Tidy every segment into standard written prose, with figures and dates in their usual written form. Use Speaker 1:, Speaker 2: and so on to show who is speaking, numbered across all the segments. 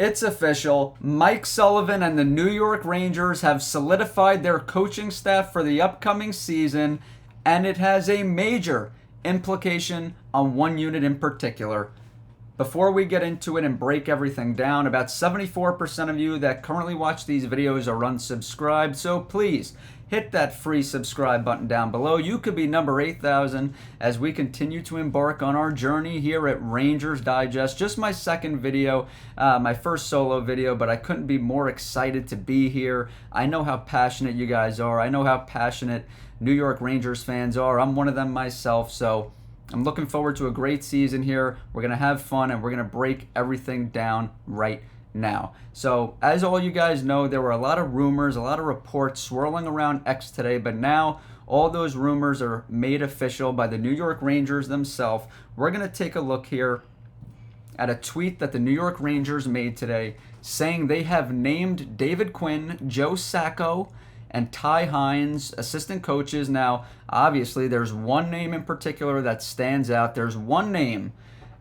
Speaker 1: It's official. Mike Sullivan and the New York Rangers have solidified their coaching staff for the upcoming season, and it has a major implication on one unit in particular. Before we get into it and break everything down, about 74% of you that currently watch these videos are unsubscribed, so please hit that free subscribe button down below. You could be number 8,000 as we continue to embark on our journey here at Rangers Digest. Just my second video, my first solo video, but I couldn't be more excited to be here. I know how passionate you guys are. I know how passionate New York Rangers fans are. I'm one of them myself, so I'm looking forward to a great season here. We're going to have fun, and we're going to break everything down right now. So, as all you guys know, there were a lot of rumors, a lot of reports swirling around X today, but now all those rumors are made official by the New York Rangers themselves. We're going to take a look here at a tweet that the New York Rangers made today saying they have named David Quinn, Joe Sacco, and Ty Hines assistant coaches. Now, obviously, there's one name in particular that stands out. There's one name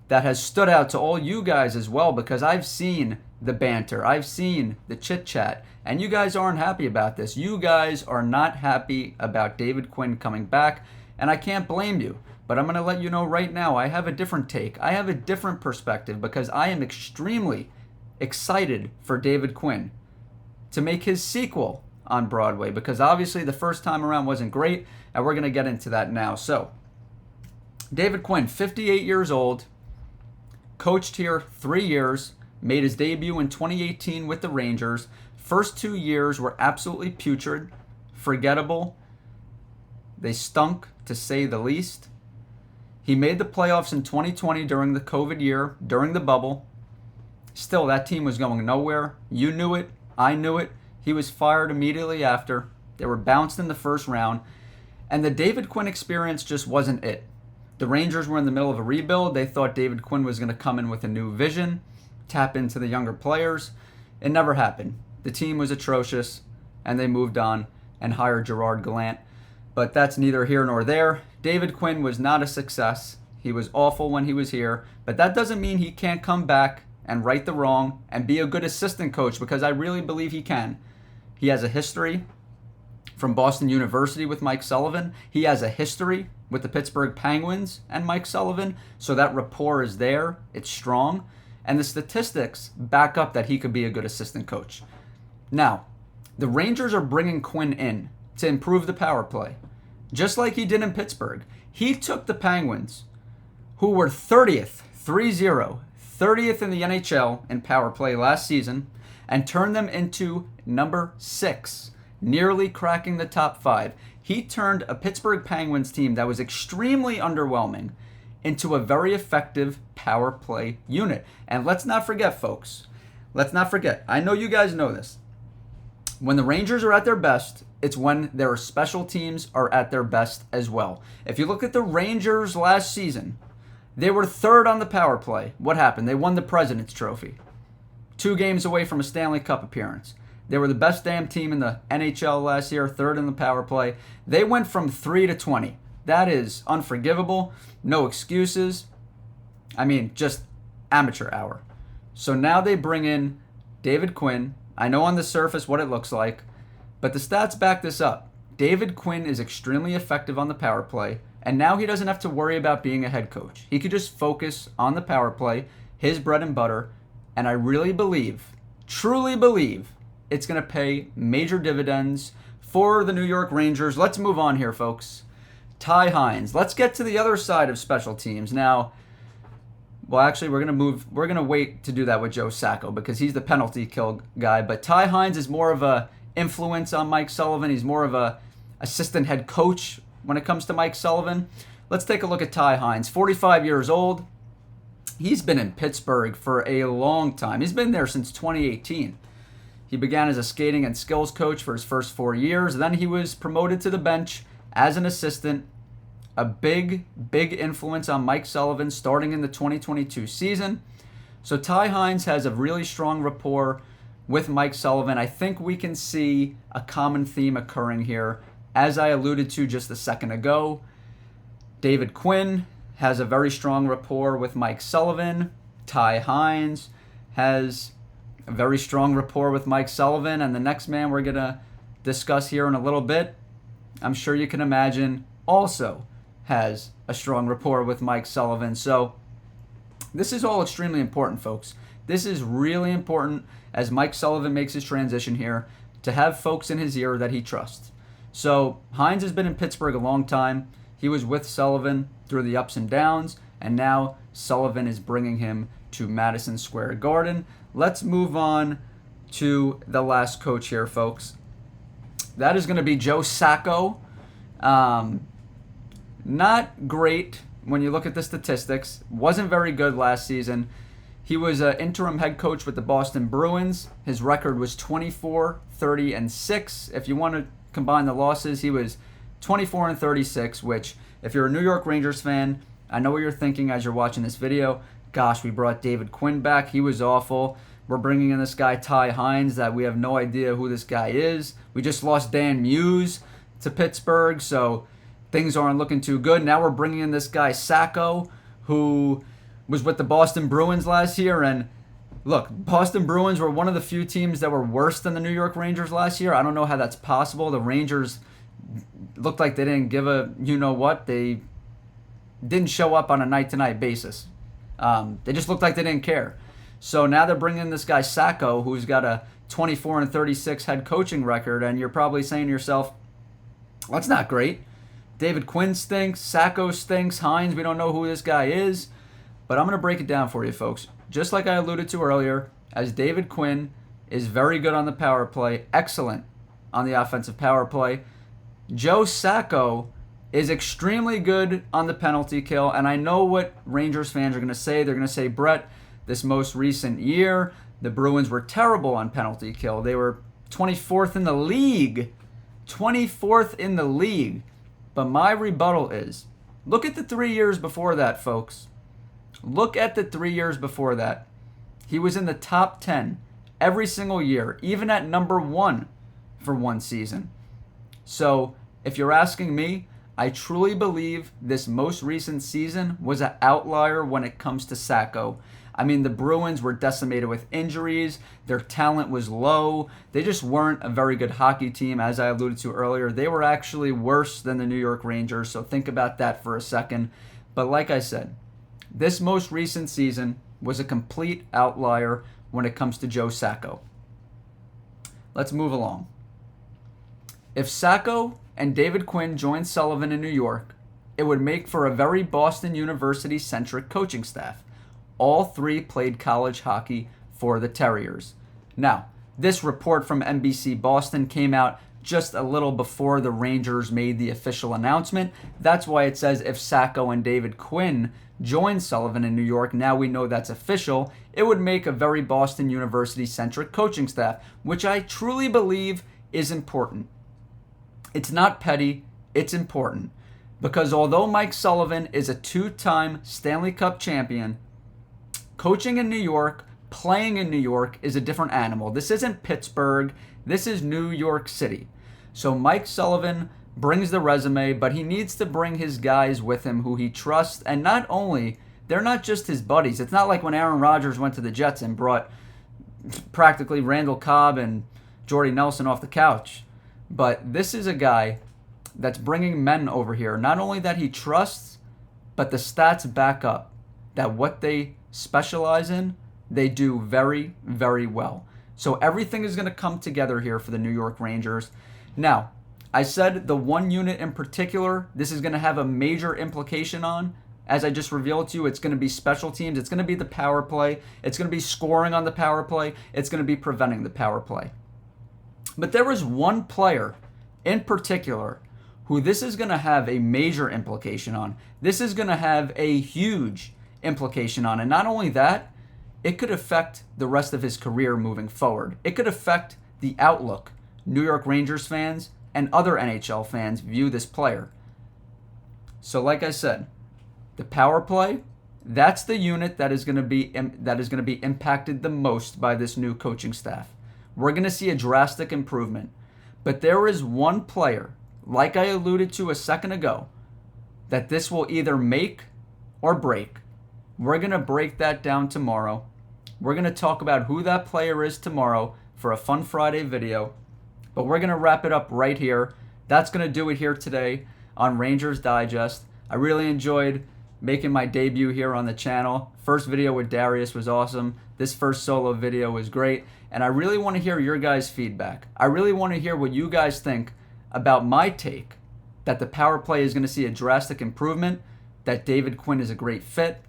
Speaker 1: that has stood out to all you guys as well, because I've seen the banter, I've seen the chit-chat, and you guys aren't happy about this. You guys are not happy about David Quinn coming back, and I can't blame you. But I'm going to let you know right now, I have a different take. I have a different perspective, because I am extremely excited for David Quinn to make his sequel on Broadway, because obviously the first time around wasn't great, and we're going to get into that now. So, David Quinn, 58 years old, coached here 3 years, made his debut in 2018 with the Rangers. First 2 years were absolutely putrid, forgettable. They stunk, to say the least. He made the playoffs in 2020 during the COVID year, during the bubble. Still, that team was going nowhere. You knew it. I knew it. He was fired immediately after. They were bounced in the first round. And the David Quinn experience just wasn't it. The Rangers were in the middle of a rebuild. They thought David Quinn was going to come in with a new vision, tap into the younger players. It never happened. The team was atrocious, and they moved on and hired Gerard Gallant. But that's neither here nor there. David Quinn was not a success. He was awful when he was here. But that doesn't mean he can't come back and right the wrong and be a good assistant coach, because I really believe he can. He has a history from Boston University with Mike Sullivan. He has a history with the Pittsburgh Penguins and Mike Sullivan. So that rapport is there. It's strong. And the statistics back up that he could be a good assistant coach. Now, the Rangers are bringing Quinn in to improve the power play, just like he did in Pittsburgh. He took the Penguins, who were 30th, 30th in the NHL in power play last season, and turned them into number 6, nearly cracking the top 5. He turned a Pittsburgh Penguins team that was extremely underwhelming into a very effective power play unit. And let's not forget, folks, I know you guys know this. When the Rangers are at their best, it's when their special teams are at their best as well. If you look at the Rangers last season, they were 3rd on the power play. What happened? They won the President's Trophy. 2 games away from a Stanley Cup appearance. They were the best damn team in the NHL last year, 3rd in the power play. They went from 3 to 20. That is unforgivable. No excuses. I mean, just amateur hour. So now they bring in David Quinn. I know on the surface what it looks like, but the stats back this up. David Quinn is extremely effective on the power play, and now he doesn't have to worry about being a head coach. He could just focus on the power play, his bread and butter, and I really believe, truly believe, it's going to pay major dividends for the New York Rangers. Let's move on here, folks. Ty Hines. Let's get to the other side of special teams. Now, well, actually, we're going to wait to do that with Joe Sacco, because he's the penalty kill guy. But Ty Hines is more of a influence on Mike Sullivan. He's more of a assistant head coach when it comes to Mike Sullivan. Let's take a look at Ty Hines, 45 years old. He's been in Pittsburgh for a long time. He's been there since 2018. He began as a skating and skills coach for his first 4 years. Then he was promoted to the bench as an assistant. A big influence on Mike Sullivan starting in the 2022 season. So Ty Hines has a really strong rapport with Mike Sullivan. I think we can see a common theme occurring here. As I alluded to just a second ago, David Quinn has a very strong rapport with Mike Sullivan. Ty Hines has a very strong rapport with Mike Sullivan, and the next man we're going to discuss here in a little bit, I'm sure you can imagine, also has a strong rapport with Mike Sullivan. So this is all extremely important, folks. This is really important as Mike Sullivan makes his transition here to have folks in his ear that he trusts. So Hines has been in Pittsburgh a long time. He was with Sullivan through the ups and downs, and now Sullivan is bringing him to Madison Square Garden. Let's move on to the last coach here, folks. That is going to be Joe Sacco. Not great when you look at the statistics. Wasn't very good last season. He was an interim head coach with the Boston Bruins. His record was 24-30-6. If you want to combine the losses, he was 24-36, which, if you're a New York Rangers fan, I know what you're thinking as you're watching this video. Gosh, we brought David Quinn back. He was awful. We're bringing in this guy, Ty Hines, that we have no idea who this guy is. We just lost Dan Muse to Pittsburgh, so things aren't looking too good. Now we're bringing in this guy, Sacco, who was with the Boston Bruins last year. And look, Boston Bruins were one of the few teams that were worse than the New York Rangers last year. I don't know how that's possible. The Rangers looked like they didn't give a you-know-what. They didn't show up on a night-to-night basis. They just looked like they didn't care. So now they're bringing in this guy Sacco, who's got a 24-36 head coaching record, and you're probably saying to yourself, well, that's not great. David Quinn stinks, Sacco stinks, Hines, we don't know who this guy is. But I'm going to break it down for you, folks. Just like I alluded to earlier, as David Quinn is very good on the power play, excellent on the offensive power play, Joe Sacco is extremely good on the penalty kill, and I know what Rangers fans are going to say. They're going to say, Bret, this most recent year, the Bruins were terrible on penalty kill. They were 24th in the league. 24th in the league. But my rebuttal is, look at the 3 years before that, folks. Look at the 3 years before that. He was in the top 10 every single year, even at number 1 for one season. So, if you're asking me, I truly believe this most recent season was an outlier when it comes to Sacco. I mean, the Bruins were decimated with injuries. Their talent was low. They just weren't a very good hockey team, as I alluded to earlier. They were actually worse than the New York Rangers, so think about that for a second. But like I said, this most recent season was a complete outlier when it comes to Joe Sacco. Let's move along. If Sacco and David Quinn joined Sullivan in New York, it would make for a very Boston University-centric coaching staff. All three played college hockey for the Terriers. Now, this report from NBC Boston came out just a little before the Rangers made the official announcement. That's why it says if Sacco and David Quinn joined Sullivan in New York, now we know that's official, it would make a very Boston University-centric coaching staff, which I truly believe is important. It's not petty, it's important. Because although Mike Sullivan is a 2-time Stanley Cup champion, coaching in New York, playing in New York is a different animal. This isn't Pittsburgh, this is New York City. So Mike Sullivan brings the resume, but he needs to bring his guys with him who he trusts. And not only, they're not just his buddies. It's not like when Aaron Rodgers went to the Jets and brought practically Randall Cobb and Jordy Nelson off the couch. But this is a guy that's bringing men over here. Not only that he trusts, but the stats back up that what they specialize in, they do very, very well. So everything is going to come together here for the New York Rangers. Now, I said the one unit in particular, this is going to have a major implication on. As I just revealed to you, it's going to be special teams. It's going to be the power play. It's going to be scoring on the power play. It's going to be preventing the power play. But there is one player in particular who this is going to have a major implication on. This is going to have a huge implication on. And not only that, it could affect the rest of his career moving forward. It could affect the outlook New York Rangers fans and other NHL fans view this player. So like I said, the power play, that's the unit that is going to be impacted the most by this new coaching staff. We're going to see a drastic improvement. But there is one player, like I alluded to a second ago, that this will either make or break. We're going to break that down tomorrow. We're going to talk about who that player is tomorrow for a Fun Friday video. But we're going to wrap it up right here. That's going to do it here today on Rangers Digest. I really enjoyed making my debut here on the channel. First video with Darius was awesome. This first solo video was great. And I really want to hear your guys' feedback. I really want to hear what you guys think about my take that the power play is going to see a drastic improvement, that David Quinn is a great fit.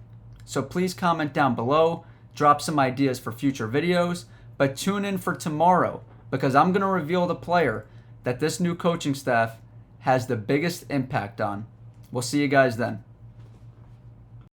Speaker 1: So please comment down below, drop some ideas for future videos, but tune in for tomorrow because I'm going to reveal the player that this new coaching staff has the biggest impact on. We'll see you guys then.